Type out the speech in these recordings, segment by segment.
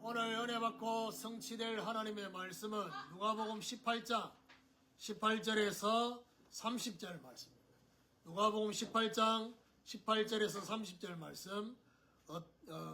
오늘 은혜 받고 성취될 하나님의 말씀은 누가복음 18장 18절에서 30절 말씀입니다. 누가복음 18장 18절에서 30절 말씀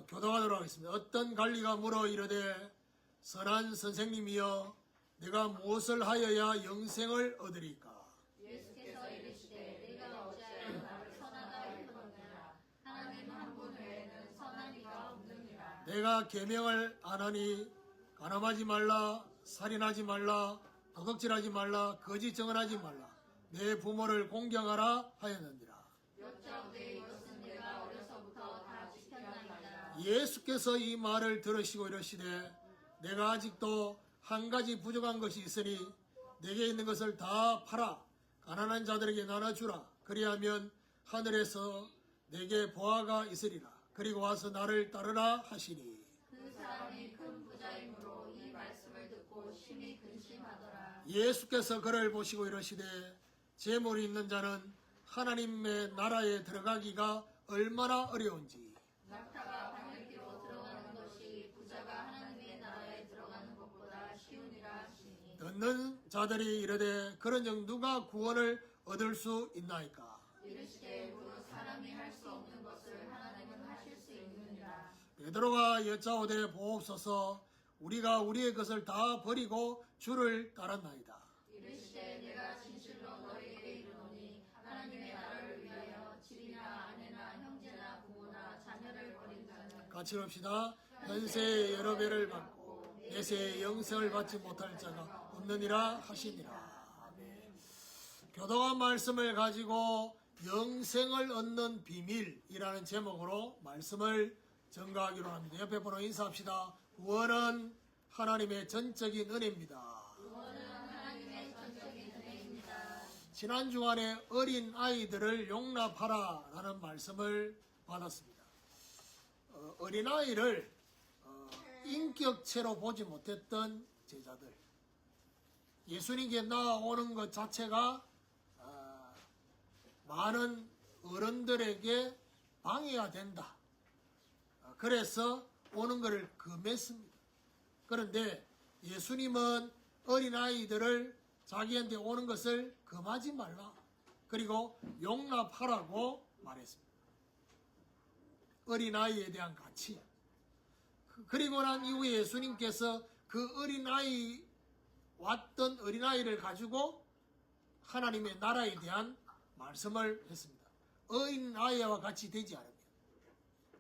교독하도록 하겠습니다. 어떤 관리가 물어 이르되 선한 선생님이여 내가 무엇을 하여야 영생을 얻으리까? 예수께서 이르시되 내가 어찌하여 나를 선하다 일컫느냐 하나님 한 분 외에는 선한 이가 없느니라. 내가 계명을 안 하니 간음하지 말라, 살인하지 말라, 도둑질하지 말라, 거짓 증언하지 말라, 내 부모를 공경하라 하였느니라. 여짜오되 이것은 내가 어려서부터 다 지켰나이다. 예수께서 이 말을 들으시고 이르시되 내가 아직도 한 가지 부족한 것이 있으니 내게 있는 것을 다 팔아 가난한 자들에게 나눠주라. 그리하면 하늘에서 내게 보화가 있으리라. 그리고 와서 나를 따르라 하시니 그 사람이 큰 부자이므로 이 말씀을 듣고 심히 근심하더라. 예수께서 그를 보시고 이르시되 재물이 있는 자는 하나님의 나라에 들어가기가 얼마나 어려운지 낙타가 바늘기로 들어가는 것이 부자가 하나님의 나라에 들어가는 것보다 쉬우니라 하시니 듣는 자들이 이르되 그런즉 누가 구원을 얻을 수 있나이까? 이르시되 무릇 사람이 할 수 없는 것을 하나님은 하실 수 있느니라. 베드로가 여짜오되 보옵소서 우리가 우리의 것을 다 버리고 주를 따랐나이다. 이르시되 내가 진실로 너희에게 이르노니 하나님의 나라를 위하여 집이나 아내나 형제나 부모나 자녀를 버린 자는 같이 합시다. 현세의 여러 배를 받고 내세의 영생을 받지 못할 자가 없느니라 하시니라. 아멘. 교독한 말씀을 가지고 영생을 얻는 비밀이라는 제목으로 말씀을 전가하기로 합니다. 옆에 분으로 인사합시다. 구원은 하나님의 전적인 은혜입니다. 구원은 하나님의 전적인 은혜입니다. 지난 주간에 어린 아이들을 용납하라 라는 말씀을 받았습니다. 어린아이를 인격체로 보지 못했던 제자들, 예수님께 나아오는 것 자체가 많은 어른들에게 방해가 된다. 그래서 오는 것을 금했습니다. 그런데 예수님은 어린아이들을 자기한테 오는 것을 금하지 말라. 그리고 용납하라고 말했습니다. 어린아이에 대한 가치. 그리고 난 이후에 예수님께서 그 왔던 어린아이를 가지고 하나님의 나라에 대한 말씀을 했습니다. 어린아이와 같이 되지 않으면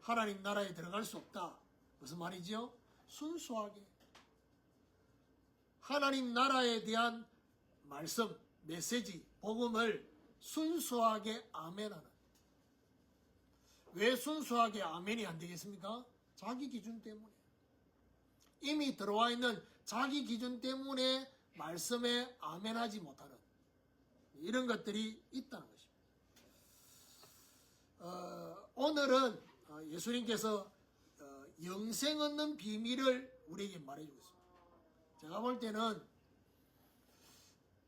하나님 나라에 들어갈 수 없다. 무슨 말이죠? 순수하게 하나님 나라에 대한 말씀, 메시지, 복음을 순수하게 아멘하는. 왜 순수하게 아멘이 안 되겠습니까? 자기 기준 때문에. 이미 들어와 있는 자기 기준 때문에 말씀에 아멘하지 못하는 이런 것들이 있다는 것입니다. 오늘은 예수님께서 영생 얻는 비밀을 우리에게 말해주고 있습니다. 제가 볼 때는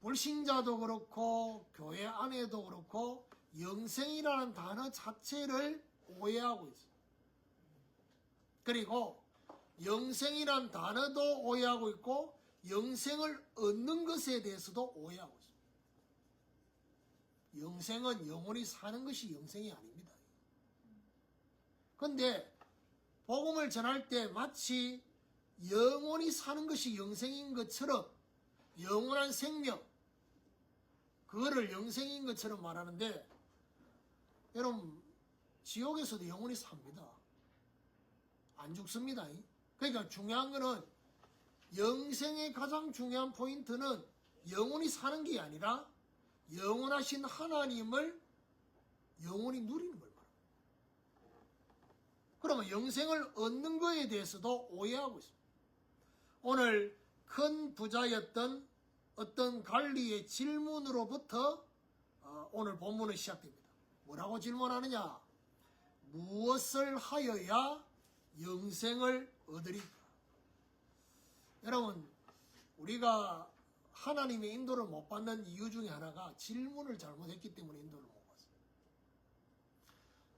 불신자도 그렇고 교회 안에도 그렇고 영생이라는 단어 자체를 오해하고 있어요. 그리고 영생이란 단어도 오해하고 있고 영생을 얻는 것에 대해서도 오해하고 있습니다. 영생은 영원히 사는 것이 영생이 아닙니다. 그런데 복음을 전할 때 마치 영원히 사는 것이 영생인 것처럼 영원한 생명, 그거를 영생인 것처럼 말하는데 여러분 지옥에서도 영원히 삽니다. 안 죽습니다. 그러니까 중요한 거는 영생의 가장 중요한 포인트는 영원히 사는 게 아니라 영원하신 하나님을 영원히 누리는 걸 말합니다. 그러면 영생을 얻는 거에 대해서도 오해하고 있습니다. 오늘 큰 부자였던 어떤 관리의 질문으로부터 오늘 본문은 시작됩니다. 뭐라고 질문하느냐? 무엇을 하여야 영생을 얻으리까? 여러분, 우리가 하나님의 인도를 못 받는 이유 중에 하나가 질문을 잘못했기 때문에 인도를 못 받습니다.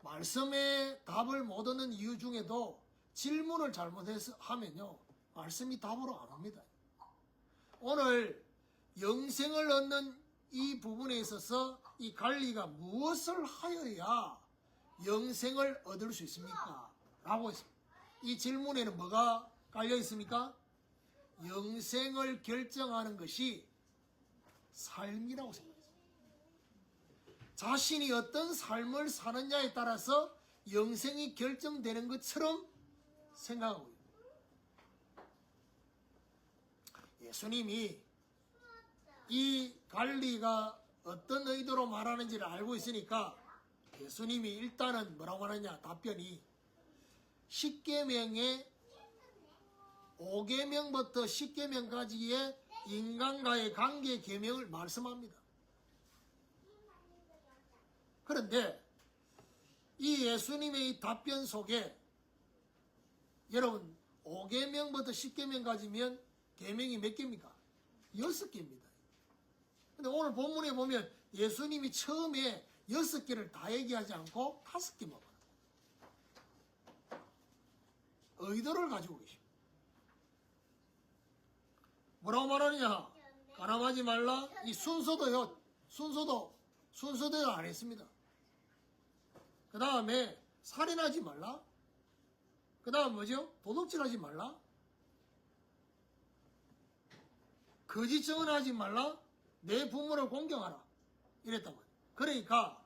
말씀에 답을 못 얻는 이유 중에도 질문을 잘못해서 하면요, 말씀이 답으로 안 옵니다. 오늘 영생을 얻는 이 부분에 있어서 이 갈리가 무엇을 하여야 영생을 얻을 수 있습니까? 라고 했습니다. 이 질문에는 뭐가 깔려 있습니까? 영생을 결정하는 것이 삶이라고 생각했습니다. 자신이 어떤 삶을 사느냐에 따라서 영생이 결정되는 것처럼 생각하고 있습니다. 예수님이 이 갈리가 어떤 의도로 말하는지를 알고 있으니까 예수님이 일단은 뭐라고 하느냐, 답변이 10계명의 5계명부터 10계명까지의 인간과의 관계 계명을 말씀합니다. 그런데 이 예수님의 이 답변 속에 여러분 5계명부터 10계명까지면 계명이 몇 개입니까? 6개입니다. 근데 오늘 본문에 보면 예수님이 처음에 6개를 다 얘기하지 않고 5개만 말합니다. 의도를 가지고 계십니다. 뭐라고 말하느냐? 가늠하지 말라. 이 순서도요. 순서도 안 했습니다. 그 다음에 살인하지 말라. 그 다음 뭐죠? 도둑질하지 말라. 거짓 증언하지 말라. 내 부모를 공경하라. 이랬단 말이에요. 그러니까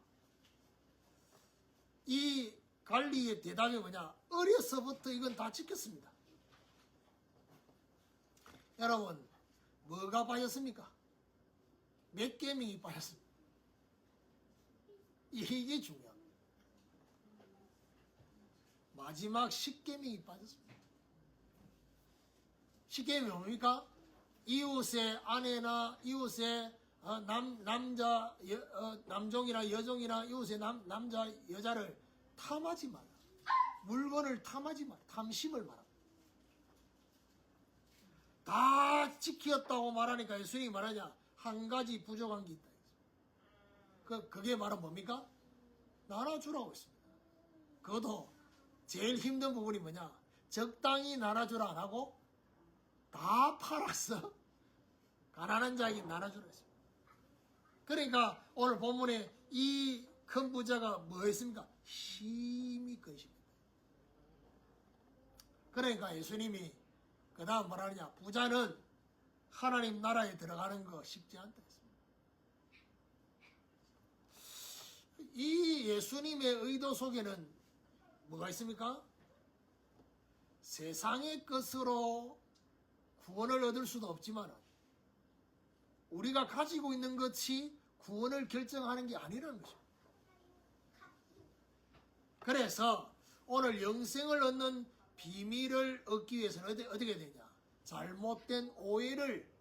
이 갈리의 대답이 뭐냐? 어려서부터 이건 다 지켰습니다. 여러분, 뭐가 빠졌습니까? 몇 계명이 빠졌습니까? 이게 중요합니다. 마지막 10계명이 빠졌습니다. 10계명이 뭡니까? 이웃의 아내나 이웃의 남종이나 여종이나 이웃의 남자 여자를 탐하지 마라. 물건을 탐하지 마라. 탐심을 말합니다. 다 지켰다고 말하니까 예수님이 말하냐, 한 가지 부족한 게 있다. 그게 바로 뭡니까? 나눠주라고 했습니다. 그것도 제일 힘든 부분이 뭐냐, 적당히 나눠주라 안 하고 다 팔았어. 가난한 자에게 나눠주라 했습니다. 그러니까 오늘 본문에 이 큰 부자가 뭐 했습니까? 힘이 끈십니다. 그러니까 예수님이 그 다음 뭐라느냐, 부자는 하나님 나라에 들어가는 거 쉽지 않다 했습니다. 이 예수님의 의도 속에는 뭐가 있습니까? 세상의 것으로 구원을 얻을 수도 없지만 우리가 가지고 있는 것이 구원을 결정하는 게 아니라는 것입니다. 그래서 오늘 영생을 얻는 비밀을 얻기 위해서는 어떻게 되냐? 잘못된 오해를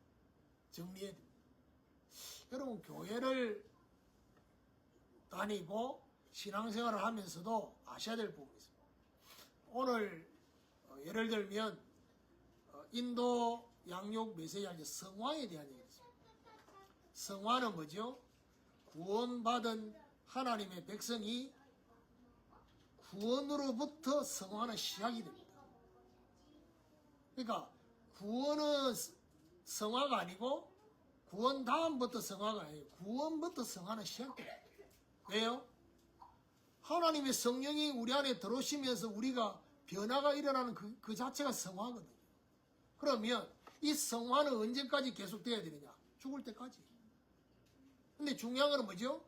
정리해야 됩니다. 여러분, 교회를 다니고 신앙생활을 하면서도 아셔야 될 부분이 있습니다. 오늘 예를 들면 인도 양육 메시지할 성화에 대한 얘기가 있습니다. 성화는 뭐죠? 구원받은 하나님의 백성이 구원으로부터 성화는 시작이 됩니다. 그러니까 구원은 성화가 아니고 구원 다음부터 성화가 아니에요. 구원부터 성화는 시작됩니다. 왜요? 하나님의 성령이 우리 안에 들어오시면서 우리가 변화가 일어나는 그 자체가 성화거든요. 그러면 이 성화는 언제까지 계속돼야 되느냐? 죽을 때까지. 근데 중요한 건 뭐죠?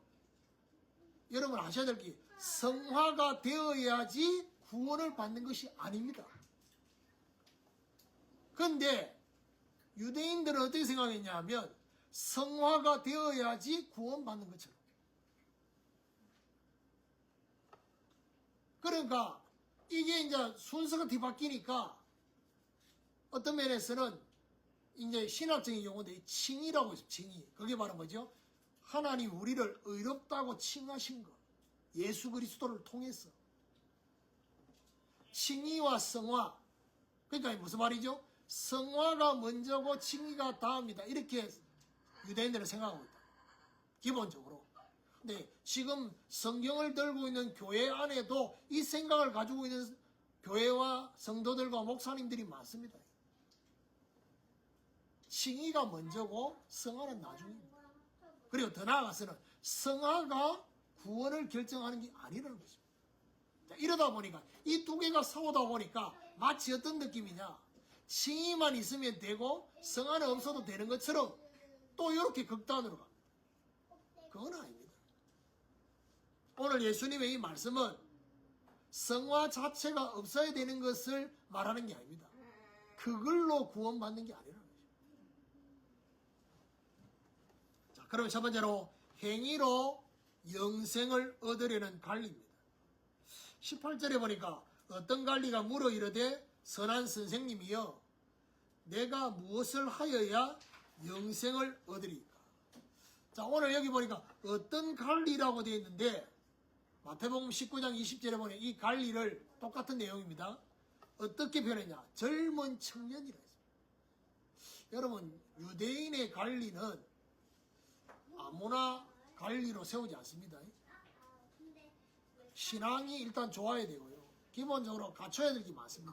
여러분 아셔야 될 게, 성화가 되어야지 구원을 받는 것이 아닙니다. 그런데 유대인들은 어떻게 생각했냐 하면 성화가 되어야지 구원받는 것처럼. 그러니까 이게 이제 순서가 뒤바뀌니까 어떤 면에서는 이제 신학적인 용어인데 칭의라고 해서 칭의. 그게 바로 뭐죠? 하나님 우리를 의롭다고 칭하신 것. 예수 그리스도를 통해서. 칭의와 성화. 그러니까 무슨 말이죠? 성화가 먼저고 칭의가 다음이다. 이렇게 유대인들은 생각하고 있다. 기본적으로. 근데 지금 성경을 들고 있는 교회 안에도 이 생각을 가지고 있는 교회와 성도들과 목사님들이 많습니다. 칭의가 먼저고 성화는 나중입니다. 그리고 더 나아가서는 성화가 구원을 결정하는 게 아니라는 것입니다. 자, 이러다 보니까 이 두 개가 싸우다 보니까 마치 어떤 느낌이냐, 칭의만 있으면 되고 성화는 없어도 되는 것처럼 또 이렇게 극단으로 갑니다. 그건 아닙니다. 오늘 예수님의 이 말씀은 성화 자체가 없어야 되는 것을 말하는 게 아닙니다. 그걸로 구원받는 게 아니라는 거죠. 자, 그럼 첫 번째로 행위로 영생을 얻으려는 관리입니다. 18절에 보니까 어떤 관리가 물어 이르되 선한 선생님이여 내가 무엇을 하여야 영생을 얻으리까? 자, 오늘 여기 보니까 어떤 관리라고 되어 있는데 마태복음 19장 20절에 보니 이 관리를 똑같은 내용입니다. 어떻게 표현했냐? 젊은 청년이라 했습니다. 여러분, 유대인의 관리는 아무나 관리로 세우지 않습니다. 신앙이 일단 좋아야 되고요. 기본적으로 갖춰야 될 게 많습니다.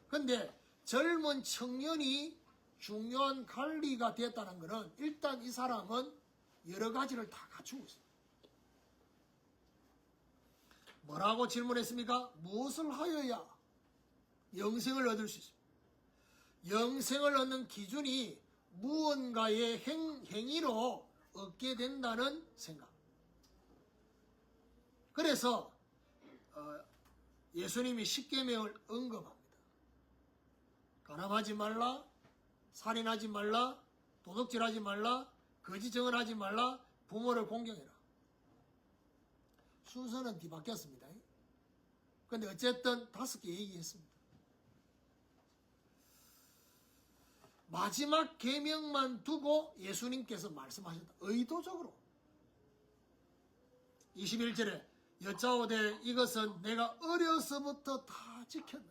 근데 젊은 청년이 중요한 관리가 되었다는 것은 일단 이 사람은 여러 가지를 다 갖추고 있습니다. 뭐라고 질문했습니까? 무엇을 하여야 영생을 얻을 수 있습니까? 영생을 얻는 기준이 무언가의 행위로 얻게 된다는 생각. 그래서 예수님이 십계명을 언급합니다. 가늠하지 말라, 살인하지 말라, 도둑질하지 말라, 거짓 증언하지 말라, 부모를 공경해라. 순서는 뒤바뀌었습니다. 그런데 어쨌든 5개 얘기했습니다. 마지막 계명만 두고 예수님께서 말씀하셨다. 의도적으로. 21절에 여짜오되 이것은 내가 어려서부터 다 지켰다.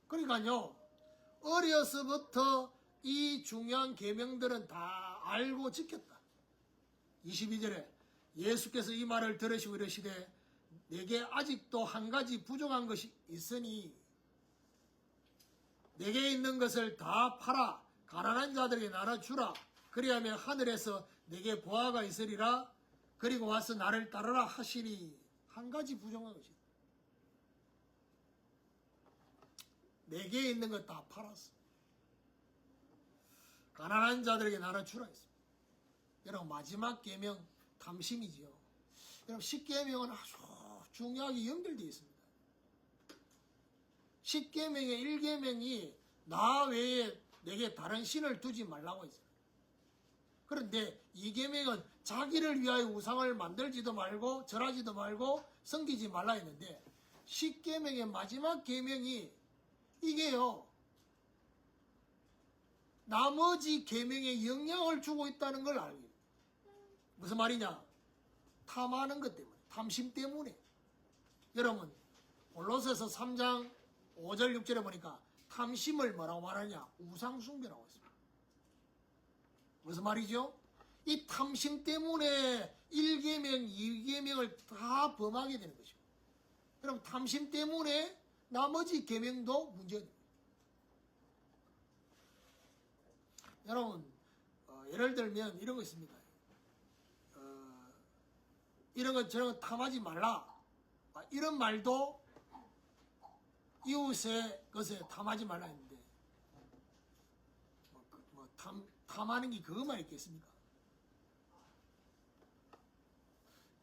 그러니까요, 어려서부터 이 중요한 계명들은 다 알고 지켰다. 22절에 예수께서 이 말을 들으시고 이르시되 내게 아직도 한 가지 부족한 것이 있으니 내게 있는 것을 다 팔아 가난한 자들에게 나눠주라. 그리하면 하늘에서 내게 보화가 있으리라. 그리고 와서 나를 따르라 하시니 한 가지 부족한 것이 있다. 내게 있는 것 다 팔았어. 가난한 자들에게 나눠주라 했습니다. 여러분, 마지막 계명 탐심이지요. 여러분, 10계명은 아주 중요하게 연결되어 있습니다. 10계명의 1계명이 나 외에 내게 다른 신을 두지 말라고 했어요. 그런데 2계명은 자기를 위하여 우상을 만들지도 말고 절하지도 말고 섬기지 말라 했는데 10계명의 마지막 계명이 이게요, 나머지 계명에 영향을 주고 있다는 걸 알고 있어요. 무슨 말이냐? 탐하는 것 때문에, 탐심 때문에. 여러분, 골로새서 3장 5절 6절에 보니까 탐심을 뭐라고 말하냐? 우상숭배라고 했습니다. 무슨 말이죠? 이 탐심 때문에 1계명, 2계명을 다 범하게 되는 것이고, 그럼 탐심 때문에 나머지 계명도 문제가 됩니다. 여러분, 예를 들면 이런 거 있습니다. 이런 것 저런 거 탐하지 말라. 이런 말도 이웃의 것에 탐하지 말라 했는데 탐하는 게 그것만 있겠습니까?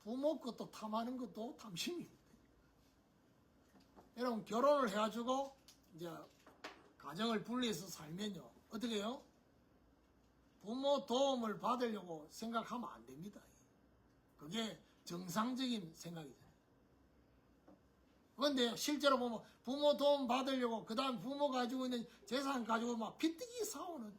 부모 것도 탐하는 것도 탐심입니다. 여러분, 결혼을 해가지고 이제 가정을 분리해서 살면요, 어떻게 해요? 부모 도움을 받으려고 생각하면 안 됩니다. 그게 정상적인 생각이잖아요. 그런데 실제로 보면 부모 도움 받으려고 그 다음 부모 가지고 있는 재산 가지고 막 비뜨기 싸우는,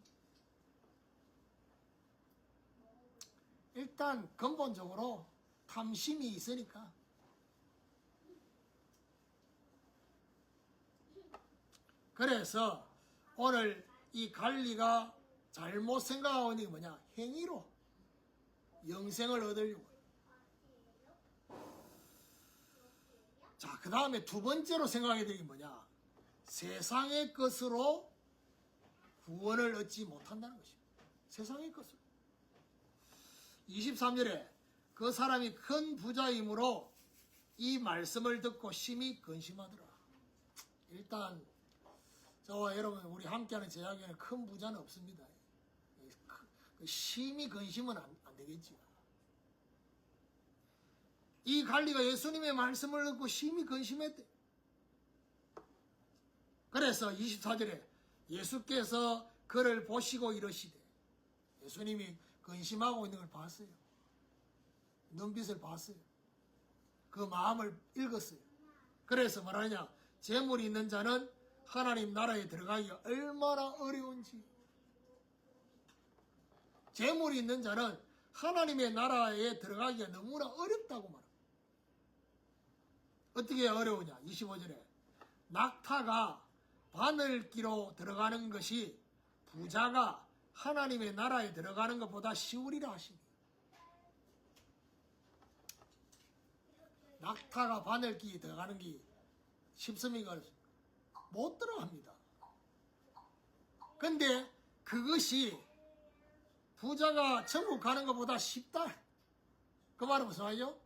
일단 근본적으로 탐심이 있으니까. 그래서 오늘 이 관리가 잘못 생각하고 있는 게 뭐냐? 행위로 영생을 얻으려고. 자, 그 다음에 두 번째로 생각해야 되는 게 뭐냐? 세상의 것으로 구원을 얻지 못한다는 것입니다. 세상의 것으로. 23절에 그 사람이 큰 부자이므로 이 말씀을 듣고 심히 근심하더라. 일단 저와 여러분 우리 함께하는 제자교회는 큰 부자는 없습니다. 심히 근심은 안 되겠지요. 이 관리가 예수님의 말씀을 듣고 심히 근심했대. 그래서 24절에 예수께서 그를 보시고 이러시되, 예수님이 근심하고 있는 걸 봤어요. 눈빛을 봤어요. 그 마음을 읽었어요. 그래서 말하냐, 재물이 있는 자는 하나님 나라에 들어가기가 얼마나 어려운지, 재물이 있는 자는 하나님의 나라에 들어가기가 너무나 어렵다고 말합니다. 어떻게 어려우냐? 25절에 낙타가 바늘기로 들어가는 것이 부자가 하나님의 나라에 들어가는 것보다 쉬우리라 하시니. 낙타가 바늘기에 들어가는 게 쉽습니까? 못 들어갑니다. 근데 그것이 부자가 천국 가는 것보다 쉽다. 그 말은 무슨 말이죠?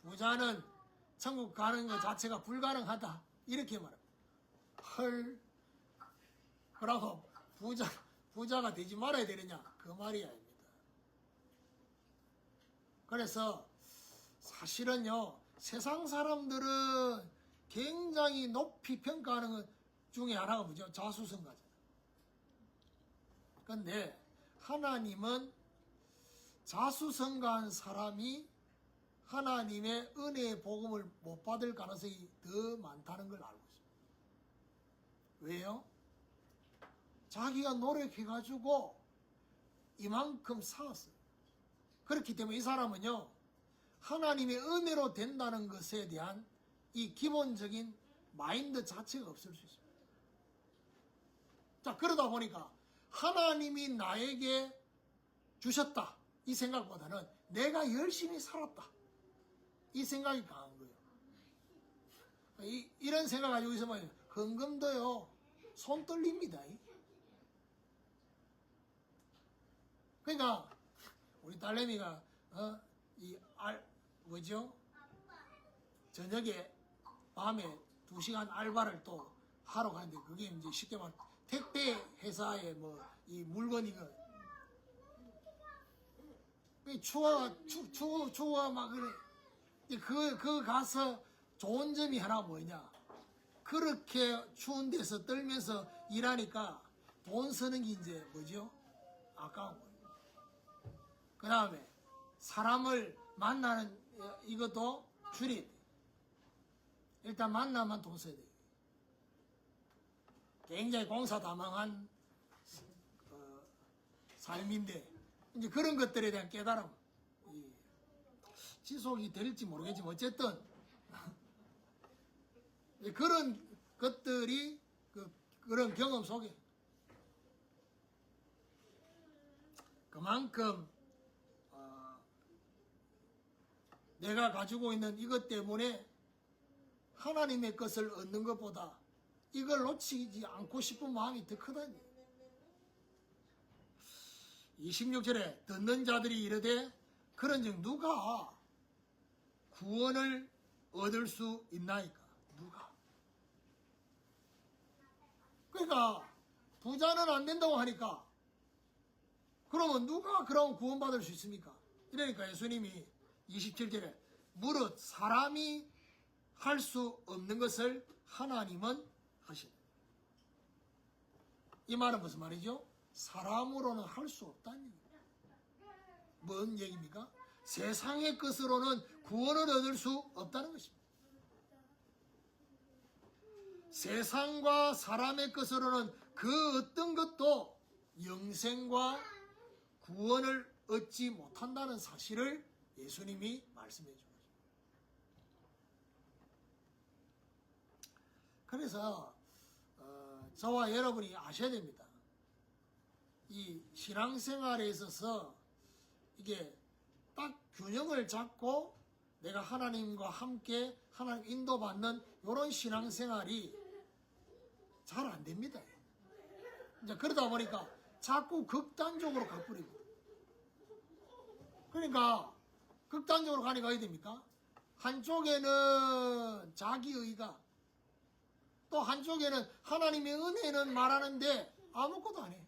부자는 천국 가는 것 자체가 불가능하다. 이렇게 말합니다. 헐. 그러고 부자가 되지 말아야 되느냐? 그 말이 아닙니다. 그래서 사실은요, 세상 사람들은 굉장히 높이 평가하는 것 중에 하나가 뭐죠? 자수성가잖아요. 근데 하나님은 자수성가한 사람이 하나님의 은혜의 복음을 못 받을 가능성이 더 많다는 걸 알고 있습니다. 왜요? 자기가 노력해가지고 이만큼 쌓았어요. 그렇기 때문에 이 사람은요, 하나님의 은혜로 된다는 것에 대한 이 기본적인 마인드 자체가 없을 수 있습니다. 자, 그러다 보니까 하나님이 나에게 주셨다 이 생각보다는 내가 열심히 살았다 이 생각이 강한 거예요. 이런 생각 가지고 있으면 헌금도요 손 떨립니다. 그러니까 우리 딸내미가 뭐죠? 저녁에 밤에 2시간 알바를 또 하러 가는데, 그게 이제 쉽게 말해 택배 회사에 뭐 이 물건이가 추워 막 그래. 그 가서 좋은 점이 하나 뭐냐? 그렇게 추운 데서 떨면서 일하니까 돈 쓰는 게 이제 뭐죠? 아까운 거예요. 그 다음에 사람을 만나는 이것도 줄여야 돼. 일단 만나면 돈 써야 돼. 굉장히 공사다망한 삶인데, 이제 그런 것들에 대한 깨달음, 지속이 될지 모르겠지만 어쨌든 그런 것들이 그런 경험 속에 그만큼 내가 가지고 있는 이것 때문에 하나님의 것을 얻는 것보다 이걸 놓치지 않고 싶은 마음이 더 크다니. 26절에 듣는 자들이 이르되 그런즉 누가 구원을 얻을 수 있나이까? 누가? 그러니까 부자는 안 된다고 하니까 그러면 누가 그럼 구원받을 수 있습니까? 이러니까 예수님이 27절에 무릇 사람이 할 수 없는 것을 하나님은 하시네. 이 말은 무슨 말이죠? 사람으로는 할 수 없다는 얘기입니다. 뭔 얘기입니까? 세상의 것으로는 구원을 얻을 수 없다는 것입니다. 세상과 사람의 것으로는 그 어떤 것도 영생과 구원을 얻지 못한다는 사실을 예수님이 말씀해 준 것입니다. 그래서 저와 여러분이 아셔야 됩니다. 이 신앙생활에 있어서 이게 딱 균형을 잡고 내가 하나님과 함께 하나님 인도받는 이런 신앙생활이 잘 안 됩니다. 이제 그러다 보니까 자꾸 극단적으로 가버리고. 그러니까 극단적으로 가니까 어떻게 됩니까? 한쪽에는 자기의가, 또 한쪽에는 하나님의 은혜는 말하는데 아무것도 안 해.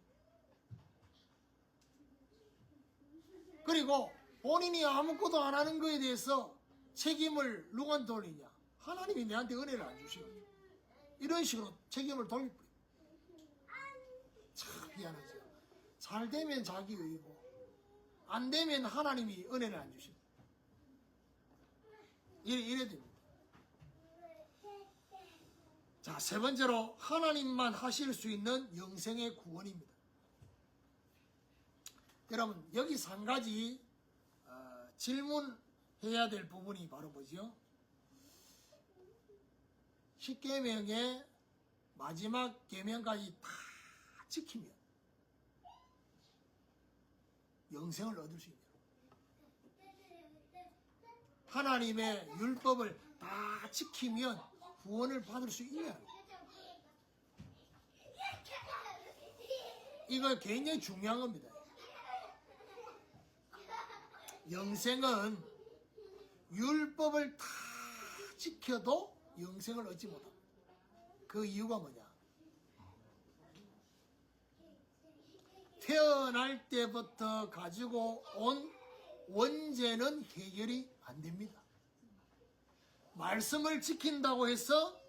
그리고 본인이 아무것도 안 하는 거에 대해서 책임을 누구한테 돌리냐? 하나님이 내한테 은혜를 안 주시거든요. 이런 식으로 책임을 돌려버려요. 참 미안하죠. 잘 되면 자기의고, 안 되면 하나님이 은혜를 안 주시고. 이래 됩니다. 자, 세 번째로 하나님만 하실 수 있는 영생의 구원입니다. 여러분, 여기서 한 가지 질문해야 될 부분이 바로 뭐죠? 십계명의 마지막 계명까지 다 지키면 영생을 얻을 수 있냐? 하나님의 율법을 다 지키면 구원을 받을 수 있냐? 이거 굉장히 중요한 겁니다. 영생은 율법을 다 지켜도 영생을 얻지 못합니다. 그 이유가 뭐냐? 태어날 때부터 가지고 온 원죄는 해결이 안 됩니다. 말씀을 지킨다고 해서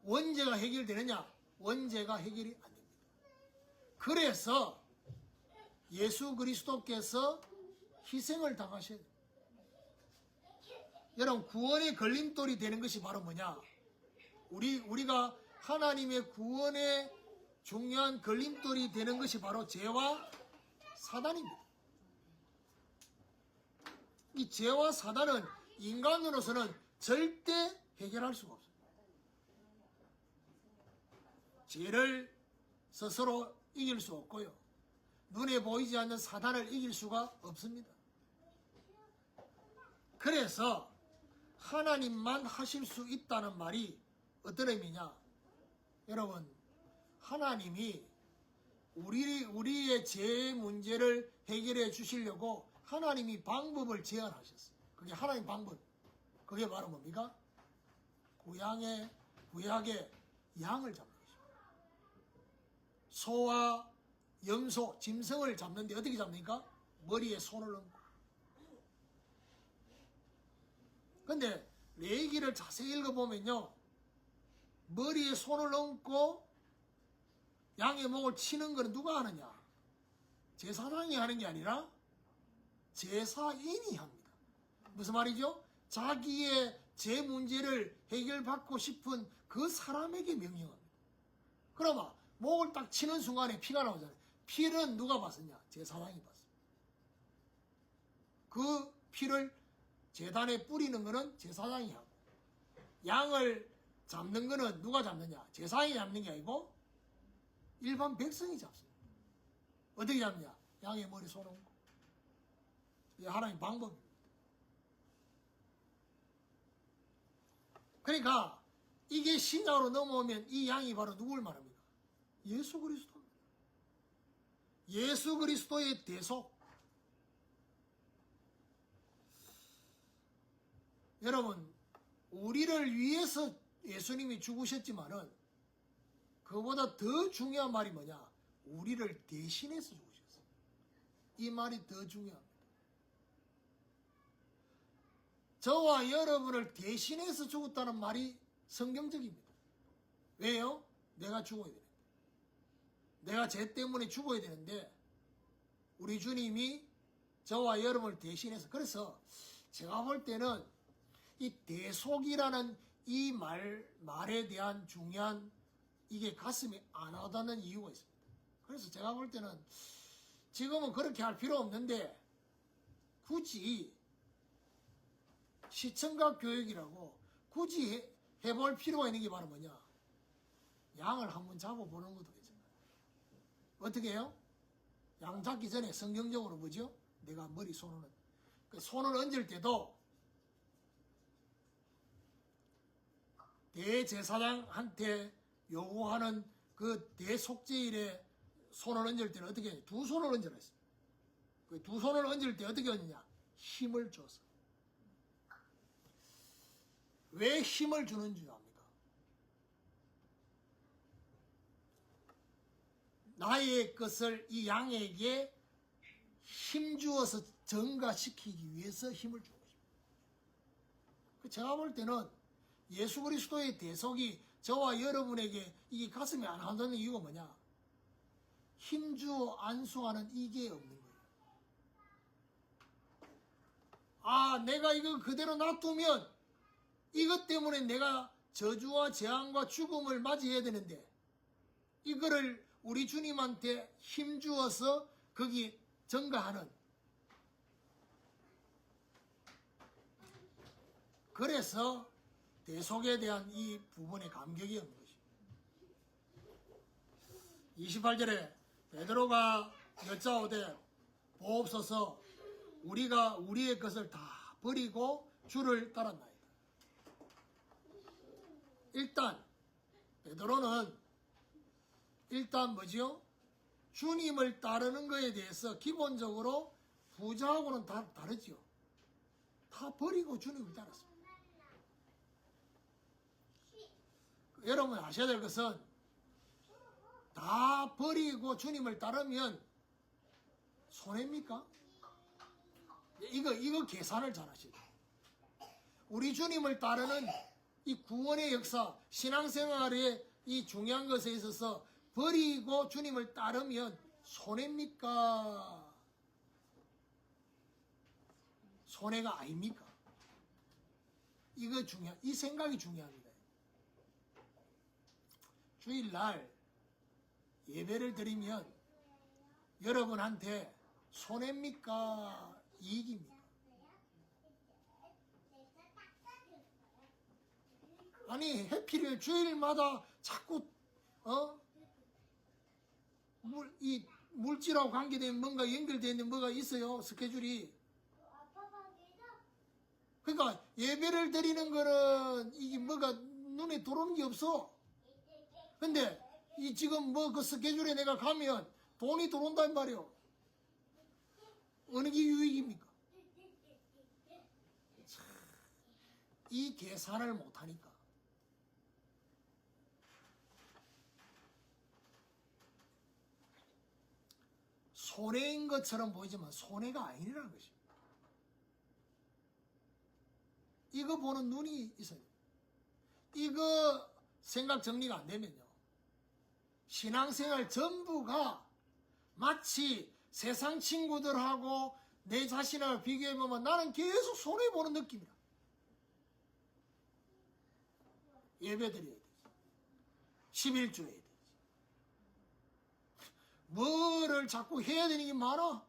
원죄가 해결되느냐? 원죄가 해결이 안 됩니다. 그래서 예수 그리스도께서 희생을 당하셔야 됩니다. 여러분, 구원의 걸림돌이 되는 것이 바로 뭐냐? 우리가 하나님의 구원의 중요한 걸림돌이 되는 것이 바로 죄와 사단입니다. 이 죄와 사단은 인간으로서는 절대 해결할 수가 없습니다. 죄를 스스로 이길 수 없고요. 눈에 보이지 않는 사단을 이길 수가 없습니다. 그래서 하나님만 하실 수 있다는 말이 어떤 의미냐? 여러분, 하나님이 우리의 죄 문제를 해결해 주시려고 하나님이 방법을 제안하셨어요. 그게 하나님 방법. 그게 바로 뭡니까? 구약의 양을 잡는 것입니다. 소와 염소, 짐승을 잡는데 어떻게 잡습니까? 머리에 손을 얹고. 근데 레위기를 자세히 읽어보면요, 머리에 손을 얹고 양의 목을 치는 것은 누가 하느냐? 제사장이 하는 게 아니라 제사인이 합니다. 무슨 말이죠? 자기의 죄 문제를 해결받고 싶은 그 사람에게 명령합니다. 그러면 목을 딱 치는 순간에 피가 나오잖아요. 피는 누가 봤었냐? 제사장이 봤습니다. 그 피를 제단에 뿌리는 것은 제사장이 하고, 양을 잡는 것은 누가 잡느냐? 제사장이 잡는 게 아니고 일반 백성이 잡습니다. 어떻게 잡느냐? 양의 머리 손 얹고. 이게 하나님 방법입니다. 그러니까 이게 신약으로 넘어오면 이 양이 바로 누굴 말합니까? 예수 그리스도입니다. 예수 그리스도의 대속. 여러분, 우리를 위해서 예수님이 죽으셨지만은 그보다 더 중요한 말이 뭐냐? 우리를 대신해서 죽으셨어요. 이 말이 더 중요합니다. 저와 여러분을 대신해서 죽었다는 말이 성경적입니다. 왜요? 내가 죽어야 되는데. 내가 죄 때문에 죽어야 되는데 우리 주님이 저와 여러분을 대신해서. 그래서 제가 볼 때는 이 대속이라는 이 말에 대한 중요한 이게 가슴이 안 와닿는 이유가 있습니다. 그래서 제가 볼 때는 지금은 그렇게 할 필요 없는데 굳이 시청각 교육이라고 굳이 해볼 필요가 있는 게 바로 뭐냐? 양을 한번 잡아보는 것도 괜찮아요. 어떻게 해요? 양 잡기 전에 성경적으로 뭐죠? 내가 머리 손을 얹을 때도 대제사장한테 요구하는 그 대속죄일에 손을 얹을 때는 어떻게 하냐? 두 손을 얹으라 했습니다. 그 두 손을 얹을 때 어떻게 얹느냐? 힘을 줘서. 왜 힘을 주는 줄 압니까? 나의 것을 이 양에게 힘주어서 전가시키기 위해서 힘을 주는 것입니다. 제가 볼 때는 예수 그리스도의 대속이 저와 여러분에게 이게 가슴에 안 한다는 이유가 뭐냐? 힘주어 안수하는 이게 없는 거예요. 아, 내가 이거 그대로 놔두면 이것 때문에 내가 저주와 재앙과 죽음을 맞이해야 되는데 이거를 우리 주님한테 힘주어서 거기 전가하는, 그래서 대속에 대한 이 부분에 감격이 없는 것입니다. 28절에 베드로가 여짜오되 보옵소서 우리가 우리의 것을 다 버리고 주를 따랐나이다. 일단 베드로는 뭐지요? 주님을 따르는 것에 대해서 기본적으로 부자하고는 다르지요. 다 버리고 주님을 따랐습니다. 여러분 아셔야 될 것은 다 버리고 주님을 따르면 손해입니까? 이거 계산을 잘 하셔야 돼요. 우리 주님을 따르는 이 구원의 역사, 신앙생활의 이 중요한 것에 있어서 버리고 주님을 따르면 손해입니까? 손해가 아닙니까? 이 생각이 중요합니다. 주일날 예배를 드리면 여러분한테 손해입니까? 이익입니까? 아니 해필이면 주일마다 자꾸 이 물질하고 관계된 뭔가 연결되어 있는 뭐가 있어요, 스케줄이. 그러니까 예배를 드리는 거는 이게 뭐가 눈에 들어오는 게 없어. 근데 이 지금 뭐 그 스케줄에 내가 가면 돈이 들어온단 말이요. 어느 게 유익입니까? 이 계산을 못하니까 손해인 것처럼 보이지만 손해가 아니라는 것입니다. 이거 보는 눈이 있어야 돼요. 이거 생각 정리가 안 되면요, 신앙생활 전부가 마치 세상 친구들하고 내 자신을 비교해보면 나는 계속 손해보는 느낌이라. 예배 드려야 되지, 11조 해야 되지, 뭐를 자꾸 해야 되는 게 많아.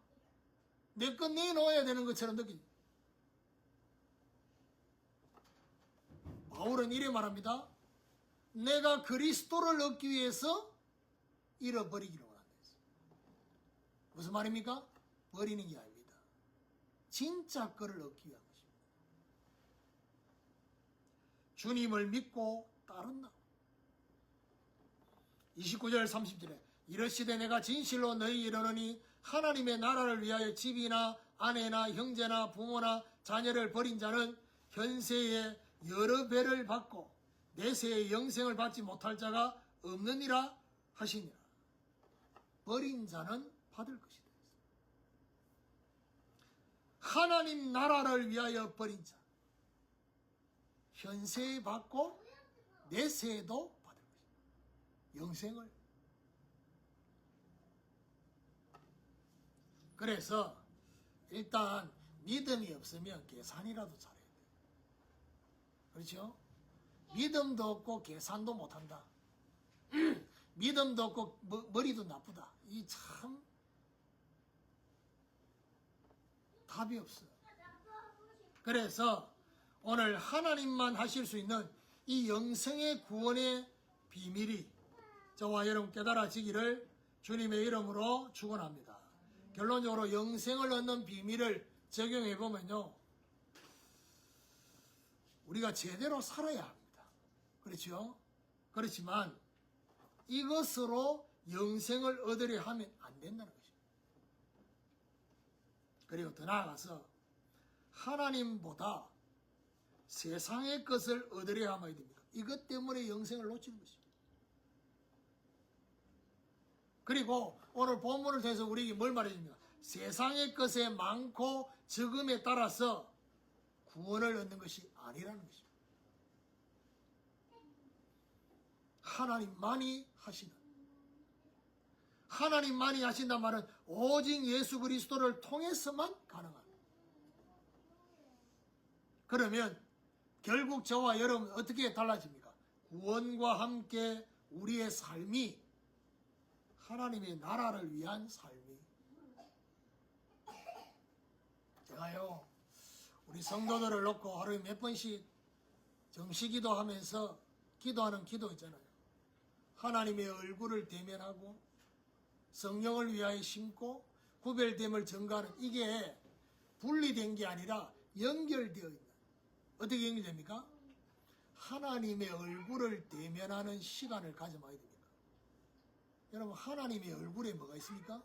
내 것 내놓아야 되는 것처럼 느끼지. 바울은 이래 말합니다. 내가 그리스도를 얻기 위해서 잃어버리기를 원한다. 무슨 말입니까? 버리는 게 아닙니다. 진짜 거를 얻기 위한 것입니다. 주님을 믿고 따른다. 29절 30절에 이르시되 내가 진실로 너희 이르노니 하나님의 나라를 위하여 집이나 아내나 형제나 부모나 자녀를 버린 자는 현세에 여러 배를 받고 내세의 영생을 받지 못할 자가 없느니라 하시니라. 버린 자는 받을 것이다. 하나님 나라를 위하여 버린 자, 현세에 받고 내세에도 받을 것이다. 영생을. 그래서 일단 믿음이 없으면 계산이라도 잘해야 돼요. 그렇죠? 믿음도 없고 계산도 못한다. 믿음도 없고 머리도 나쁘다. 이 참 답이 없어. 그래서 오늘 하나님만 하실 수 있는 이 영생의 구원의 비밀이 저와 여러분 깨달아지기를 주님의 이름으로 축원합니다. 결론적으로 영생을 얻는 비밀을 적용해 보면요, 우리가 제대로 살아야 합니다. 그렇죠? 그렇지만 이것으로 영생을 얻으려 하면 안 된다는 것입니다. 그리고 더 나아가서 하나님보다 세상의 것을 얻으려 하면 됩니까? 이것 때문에 영생을 놓치는 것입니다. 그리고 오늘 본문을 통해서 우리에게 뭘 말해줍니까? 세상의 것에 많고 적음에 따라서 구원을 얻는 것이 아니라는 것입니다. 하나님만이 하시는, 하나님만이 하신단 말은 오직 예수 그리스도를 통해서만 가능한. 그러면 결국 저와 여러분 어떻게 달라집니까? 구원과 함께 우리의 삶이 하나님의 나라를 위한 삶이. 제가요, 우리 성도들을 놓고 하루에 몇 번씩 정시기도 하면서 기도하는 기도 있잖아요. 하나님의 얼굴을 대면하고 성령을 위하여 심고 구별됨을 증가하는, 이게 분리된 게 아니라 연결되어 있는. 어떻게 연결됩니까? 하나님의 얼굴을 대면하는 시간을 가져봐야 됩니다. 여러분, 하나님의 얼굴에 뭐가 있습니까?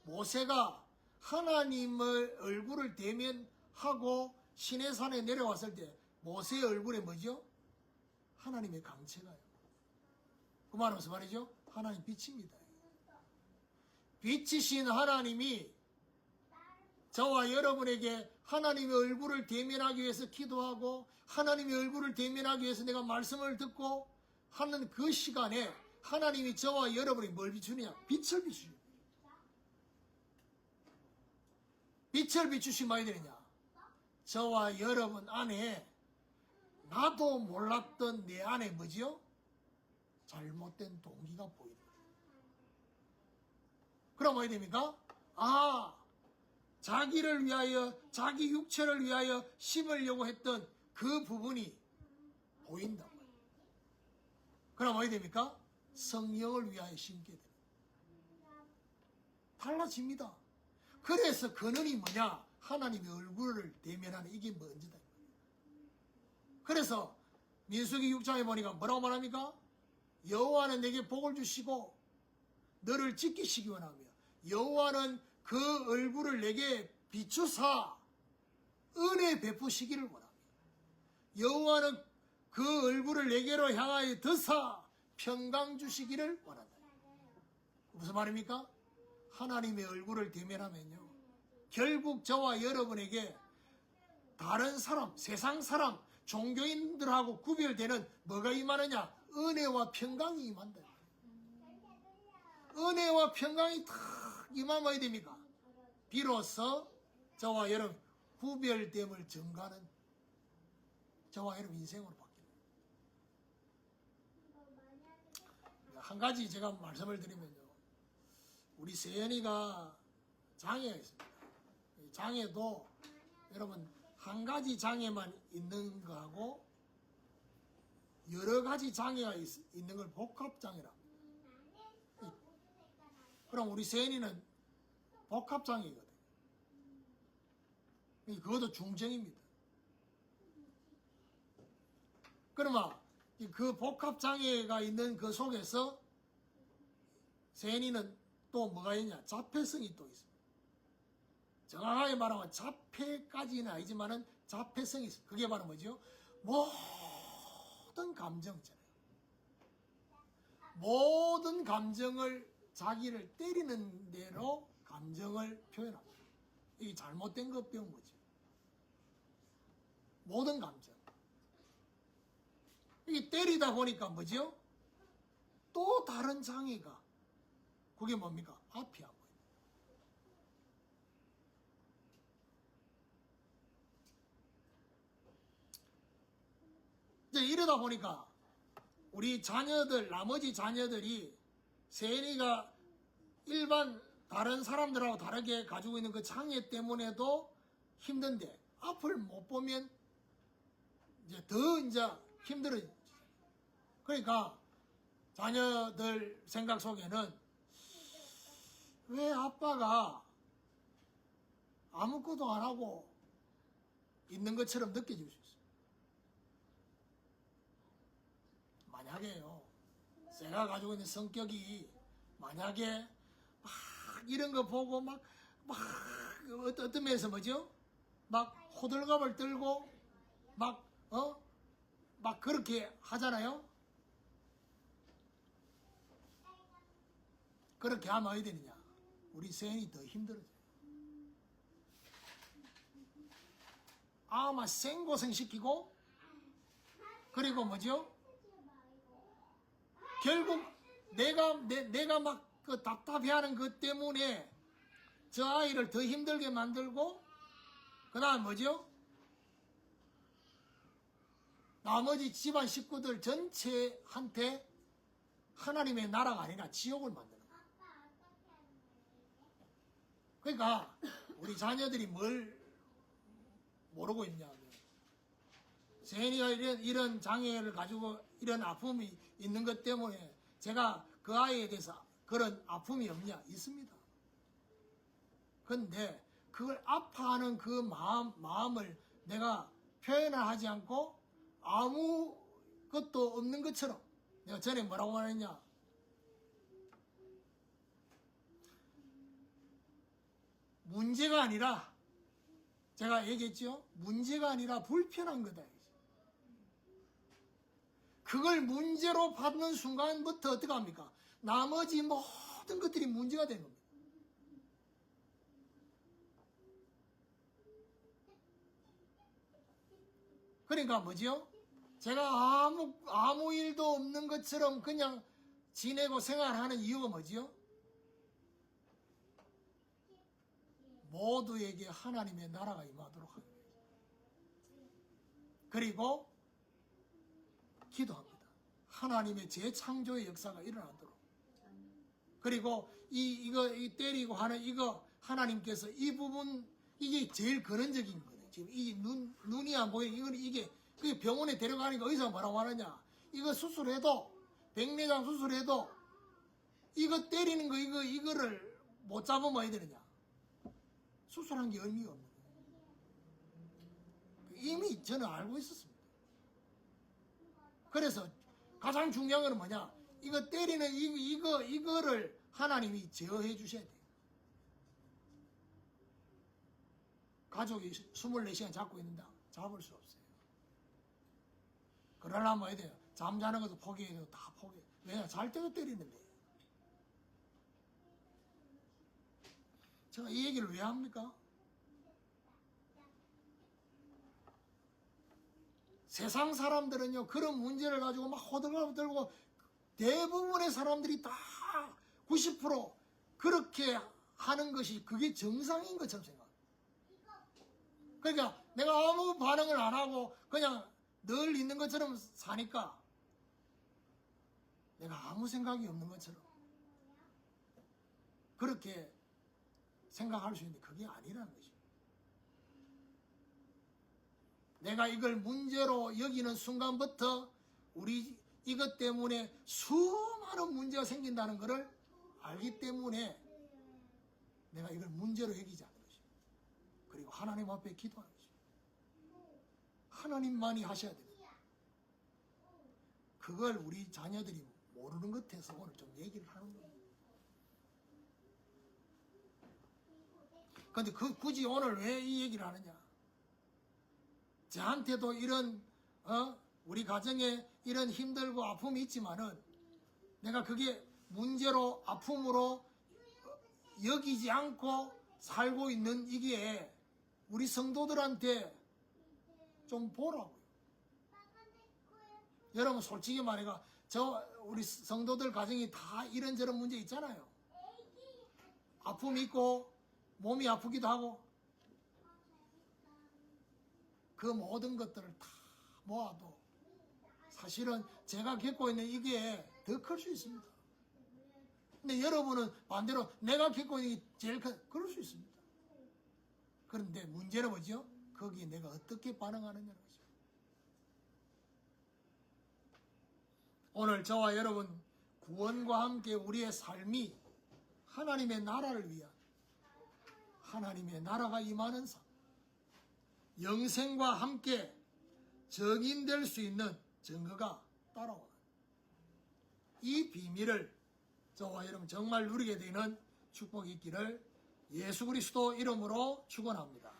모세가 하나님의 얼굴을 대면하고 시내산에 내려왔을 때 모세의 얼굴에 뭐죠? 하나님의 강체가요. 그 말은 무슨 말이죠? 하나님 빛입니다. 빛이신 하나님이 저와 여러분에게 하나님의 얼굴을 대면하기 위해서 기도하고 하나님의 얼굴을 대면하기 위해서 내가 말씀을 듣고 하는 그 시간에 하나님이 저와 여러분이 뭘 비추느냐? 빛을 비추십니다. 빛을 비추시면 어야 되느냐? 저와 여러분 안에 나도 몰랐던 내 안에 뭐지요? 잘못된 동기가 보이는 거예요. 그럼 뭐야 됩니까? 아, 자기를 위하여, 자기 육체를 위하여 심으려고 했던 그 부분이 보인다고요. 그럼 뭐야 됩니까? 성령을 위하여 심게 됩니다. 달라집니다. 그래서 근원이 뭐냐? 하나님의 얼굴을 대면하는, 이게 먼저다. 그래서 민수기 6장에 보니까 뭐라고 말합니까? 여호와는 내게 복을 주시고 너를 지키시기 원하며 여호와는 그 얼굴을 내게 비추사 은혜 베푸시기를 원하며 여호와는 그 얼굴을 내게로 향하여 드사 평강 주시기를 원한다. 무슨 말입니까? 하나님의 얼굴을 대면하면요, 결국 저와 여러분에게 다른 사람, 세상 사람, 종교인들하고 구별되는 뭐가 임하느냐? 은혜와 평강이 임한다. 은혜와 평강이 탁 임하면 어디 됩니까? 비로소 저와 여러분 구별됨을 증가하는 저와 여러분 인생으로 바뀝니다. 한 가지 제가 말씀을 드리면요, 우리 세연이가 장애가 있습니다. 장애도 여러분 한 가지 장애만 있는 거하고 여러 가지 장애가 있는 걸 복합장애라 합니다. 그럼 우리 세연이는 복합장애거든요. 그것도 중증입니다. 그러면 그 복합장애가 있는 그 속에서 세연이는 또 뭐가 있냐? 자폐성이 또 있습니다. 정확하게 말하면 자폐까지는 아니지만은 자폐성이 있습니다. 그게 바로 뭐죠? 모든 감정 있잖아요. 모든 감정을 자기를 때리는 대로 감정을 표현합니다. 이게 잘못된 것 배운 거죠. 모든 감정. 이게 때리다 보니까 뭐죠? 또 다른 장애가, 그게 뭡니까? 앞이 안 보입니다. 이제 이러다 보니까 우리 자녀들, 나머지 자녀들이 세연이가 일반 다른 사람들하고 다르게 가지고 있는 그 장애 때문에도 힘든데 앞을 못 보면 이제 더 힘들어지죠. 그러니까 자녀들 생각 속에는 왜 아빠가 아무것도 안 하고 있는 것처럼 느껴질 수 있어요. 만약에요, 제가 가지고 있는 성격이 만약에 막 이런 거 보고 막 어떤 면에서 뭐죠? 막 호들갑을 떨고 막 그렇게 하잖아요. 그렇게 하면 어디 되느냐? 우리 세인이 더 힘들어져요. 아마 생고생 시키고, 그리고 뭐죠? 결국 내가 막 그 답답해하는 것 때문에 저 아이를 더 힘들게 만들고, 그 다음 뭐죠? 나머지 집안 식구들 전체한테 하나님의 나라가 아니라 지옥을 만드는 거예요. 그러니까 우리 자녀들이 뭘 모르고 있냐면, 세인이가 이런 장애를 가지고 이런 아픔이 있는 것 때문에 제가 그 아이에 대해서 그런 아픔이 없냐? 있습니다. 근데 그걸 아파하는 그 마음을 내가 표현을 하지 않고 아무것도 없는 것처럼, 내가 전에 뭐라고 말했냐? 문제가 아니라, 제가 얘기했죠? 문제가 아니라 불편한 거다. 그걸 문제로 받는 순간부터 어떻게 합니까? 나머지 모든 것들이 문제가 되는 겁니다. 그러니까 뭐죠? 제가 아무 일도 없는 것처럼 그냥 지내고 생활하는 이유가 뭐지요? 모두에게 하나님의 나라가 임하도록 하는 거예요. 그리고 기도합니다. 하나님의 재창조의 역사가 일어나도록. 그리고 이거 때리고 하는 이거 하나님께서 이 부분, 이게 제일 근원적인 거예요. 지금 이 눈이 안 보여. 이게 그 병원에 데려가니까 의사가 뭐라고 하느냐? 이거 수술해도, 백내장 수술해도 이거 때리는 거 이거를 못 잡으면 어떻게 되느냐? 수술한 게 의미가 없는 거예요. 이미 저는 알고 있었습니다. 그래서 가장 중요한 건 뭐냐? 이거 때리는 이거를 하나님이 제어해 주셔야 돼요. 가족이 24시간 잡고 있는데 잡을 수 없어요. 그러려면 해야 돼요. 잠자는 것도 포기해도 다 포기해. 왜냐? 잘 때도 때리는데. 제가 이 얘기를 왜 합니까? 세상 사람들은요, 그런 문제를 가지고 막 호들갑을 떨고, 대부분의 사람들이 다 90% 그렇게 하는 것이 그게 정상인 것처럼 생각해요. 그러니까 내가 아무 반응을 안 하고 그냥 늘 있는 것처럼 사니까 내가 아무 생각이 없는 것처럼 그렇게 생각할 수 있는데 그게 아니라는 것입니다. 내가 이걸 문제로 여기는 순간부터 우리 이것 때문에 수많은 문제가 생긴다는 것을 알기 때문에 내가 이걸 문제로 여기지 않는 것입니다. 그리고 하나님 앞에 기도하는 것입니다. 하나님만이 하셔야 됩니다. 그걸 우리 자녀들이 모르는 것 같아서 오늘 좀 얘기를 하는 겁니다. 근데 굳이 오늘 왜 이 얘기를 하느냐? 저한테도 이런 우리 가정에 이런 힘들고 아픔이 있지만은 내가 그게 문제로 아픔으로 여기지 않고 살고 있는 이게 우리 성도들한테 좀 보라고요. 여러분 솔직히 말해가 우리 성도들 가정이 다 이런저런 문제 있잖아요. 아픔이 있고 몸이 아프기도 하고 그 모든 것들을 다 모아도 사실은 제가 겪고 있는 이게 더 클 수 있습니다. 근데 여러분은 반대로 내가 겪고 있는 게 제일 그럴 수 있습니다. 그런데 문제는 뭐죠? 거기에 내가 어떻게 반응하느냐는 거죠. 오늘 저와 여러분 구원과 함께 우리의 삶이 하나님의 나라를 위한 하나님의 나라가 임하는 삶, 영생과 함께 정인될 수 있는 증거가 따라오는 이 비밀을 저와 여러분 정말 누리게 되는 축복이 있기를 예수 그리스도 이름으로 축원합니다.